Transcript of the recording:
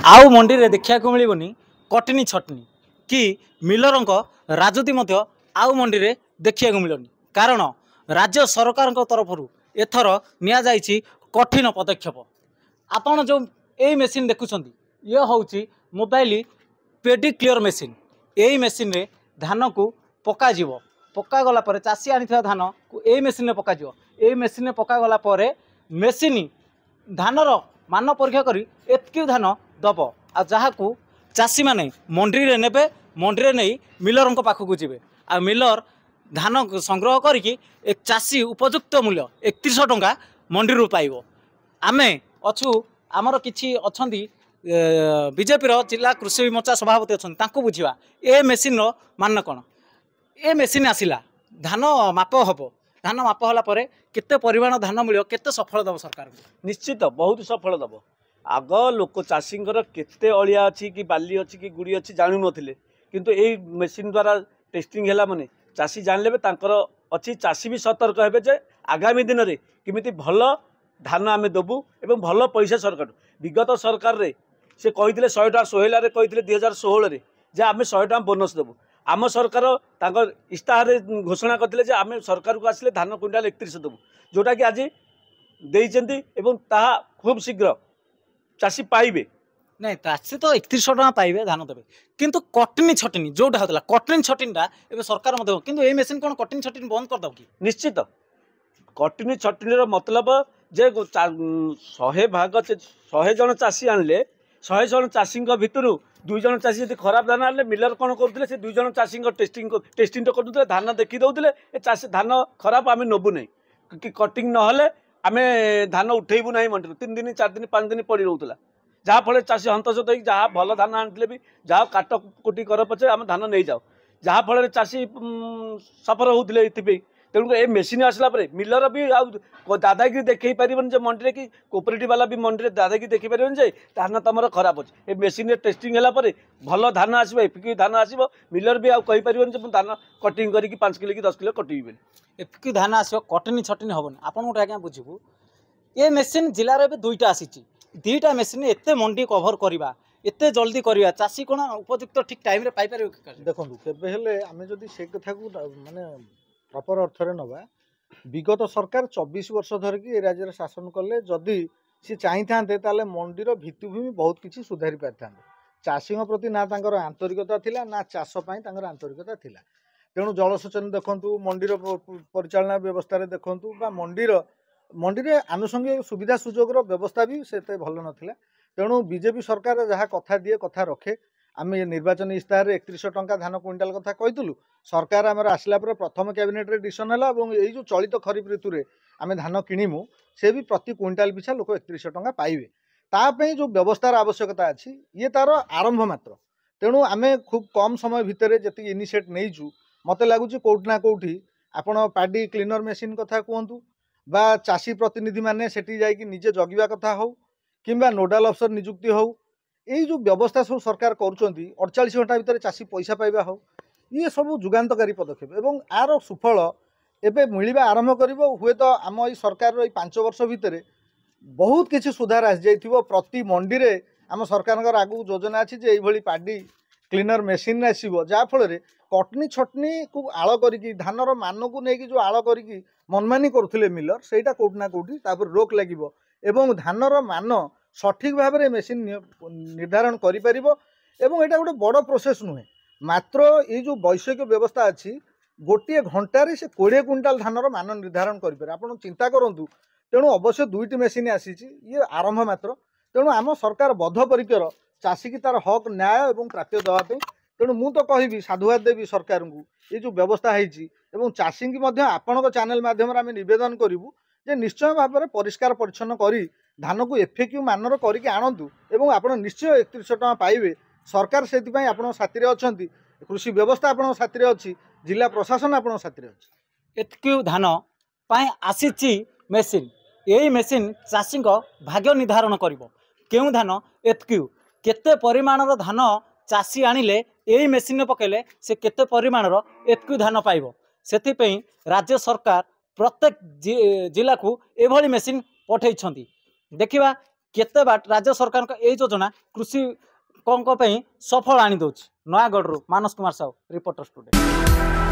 आउ मंडी रे देखा मिलनी कटनी छटनी कि मिलर राजनीति मध्य आउ मंडी रे देखा मिलनी कारण राज्य सरकार तरफ एथर नि कठिन पदक्षेप। आपण जो यही मेसीन देखुं ये हूँ मोबाइल पेडी क्लियर मेसीन। यही मेसीन रे धान को पकाजिव पकागला चाषी आनी धान को यही मेसीन पक यही मेसीन पकागला मेसीन धानर मान परीक्षा करी एतकी धान दब आ जहाँ को चाषी माने मंडी रे नेबे मंडी रे नहीं मिलर पाखक जीवे आ मिलर धान संग्रह करके एक चाषी उपयुक्त मूल्य 3100 टंका मंडी रू पाइबो। आमे अछु आमर किछि अछंती बीजेपी रो जिला कृषि मोर्चा सभापति अछंती तांको बुझिबा ए मेसीन रो मान कोन। ए मेसीन आसिला धान माप हबो धान माप होला परे केते परिमाण धान मिलियो केते सफल दब सरकार निश्चित बहुत सफल दब। आग लोक चाषी केते अलिया अच्छी कि बाली अच्छी कि गुड़ी अच्छी जानू नथिले किंतु ए मेसीन द्वारा टेस्टिंग हैला माने चाषी जानले अच्छी चाषी भी सतर्क हेबे जे आगामी दिन में किमिति भल धान आमे दबु एवं भल पैसा सरकार विगत सरकार रे से कही 100 टका सोहेला रे कही 2016 रे जे आमे 100 टका बोनस दबु। आम सरकार तांकर इस्ताहार घोषणा करथिले जे आमे सरकार को आसिले धान क्विंटाल 3100 दबु जोटा कि आज देइचंती एवं ताहा खूब शीघ्र चाषी पाइबे नहीं चाषी तो 3100 टका पाइबे धान देवे किंतु कटनी छटनी जोटा होता कटनी छटनीटा ए सरकार किंतु ए मेसीन कौन कटनी छटनी बंद कर दब कि निश्चित कटनी छटनी मतलब जे 100 भाग 100 जन चाषी आणले 100 जन चाषी भितर 2 जन चाषी यदि खराब धान आने मिलर कौन करते से 2 जन चाषी टेस्टिंग तो करते धान देखी दौले चाषी धान खराब आम नबू नहीं कि कटिंग नहले आम धान उठेबू ना मंडी 3 दिन 4 दिन 5 दिन पड़ रोला जहाँफल चाषी हंतसत हो जहाँ भल धान आनी भी जहाँ काट कुटी कर पचे आम धान नहीं जाओ जहाँफल चाषी सफर होते ये तेणुक ए मेसीन आसला मिलर भी दादागिरी देखी पारन मंडी कि कोऑपरेटिव वाला भी मंडी दादागिरी देखी पारन जे धान तुम खराब अच्छे ए मेसीन टेस्टिंग है भल धान आसो एफिकी धान आसो मिलर भी कही पारन धान कटिंग करके 5 किलो कि 10 किलो कटिबे एफिकी धान आसो कटनी छटनी हेनी आपन गोटे आज्ञा बुझू ये मेसीन जिलार भी 2टा आसी 2टा मेसीन एते मंडी कभर करवा एते जल्दी करवा चाषी कौन उपयुक्त ठीक टाइम रे पाई पारे देखो केबे हेले आमे जदी से कथा को माने प्रपर अर्थ रे नबा विगत सरकार 24 वर्ष धरिकी राज्य शासन कले जदि सी चाही थांते ताले मंडीर भित्तिभूमि बहुत किछि सुधारी पारथांते चाषी प्रति ना तांकर आंतरिकता थिला ना चाष पई तांकर आंतरिकता थिला तेणु जलसेचन देखंतु मंडीर परिचालना व्यवस्था रे देखंतु बा मंडी आनुषंगिक सुविधा सुजोगर व्यवस्था भी सेते भल नथिला। तेणु बीजेपी सरकार जहाँ कथा दिए कथा रखे आम निर्वाचन इस्ताहार 3100 टंका धान क्विंटाल कथा कहीलु सरकार आमर आसला प्रथम कैबिनेट रे डिसीजन है और जो चलित खरीफ ऋतु रे आम धान किणीमु से भी प्रति क्विंटाल पिछा लोक 3100 टंका पाइबे तापई जो व्यवस्थार आवश्यकता अच्छी ये तार आरंभ मात्र। तेणु आम खूब कम समय भितर जी इनिशिएट नहींचु मत लगुच कौटि ना कौटि आपण पार्टी क्लीनर मेसीन कथा कहतु बा चाषी प्रतिनिधि माने सेठी जाइकी निजे जगिबा कथा हो किंबा नोडाल अफसर नियुक्ति हो यही जो व्यवस्था सब सरकार करुँच 48 घंटा भितर चाषी पैसा पाइबा हो ये सब जुगान्तकारी पदक्षेप एवं आर सुफल एवं मिलवा आरंभ कर हुए तो आम ये सरकार 5 वर्ष भितर बहुत किसी सुधार आसी जाइथिबो। प्रति मंडी रे आम सरकार आगु योजना अच्छी जे यही पार्टी क्लीनर मेसीन आसो जहाँफल कटनी छटनी को आड़ करी धानर मान को लेकिन जो आड़ करी मनमानी करुले मिलर सेटा कौटि ना कौटि रोक लगे एवं धानर मान सठिक भाव में मेसीन निर्धारण करें एवं यहाँ गोटे बड़ प्रोसेस नुहे मात्र ये जो वैषयिक व्यवस्था अच्छी गोटे घंटार से 20 क्विंटाल धानर मान निर्धारण करें आप चिंता करूँ। तेणु अवश्य 2टी मेसीन आसी ये आरंभ मात्र। तेणु आम सरकार बद्धपरिकर चाषी की तार हक न्याय और प्राप्य देवाई तेणु मु तो कहि साधुवाद देवी सरकार को ये जो व्यवस्था है चाषी की आपण चैनल माध्यम आम नवेदन करूँ जे निश्चय भाव में परिष्कार परिच्छन्न करी धान को एफएक्यू मानर करके आणतु एवं आप निश्चय 3100 टका पाइबे सरकार से आपण साथी अच्छा कृषि व्यवस्था आपण साथी अच्छी जिला प्रशासन आपण साथी अच्छी एफएक्यू धान पाई आसी मेसीन यही मेसीन चाषी भाग्य निर्धारण करिवो केउ धान एफएक्यू केते परिमाणर धान चाषी आनिले यही मेसीन पकेले से केते परिमाणर एफएक्यू धान पाइबो सेथिपई राज्य सरकार प्रत्येक जिला को एभली मेसीन पठेइछंती देखिबा केते बाट राज्य सरकार का यही योजना कृषि सफल आनी दौर। नयागढ़ मानस कुमार साहू, रिपोर्टर स्टूडियो।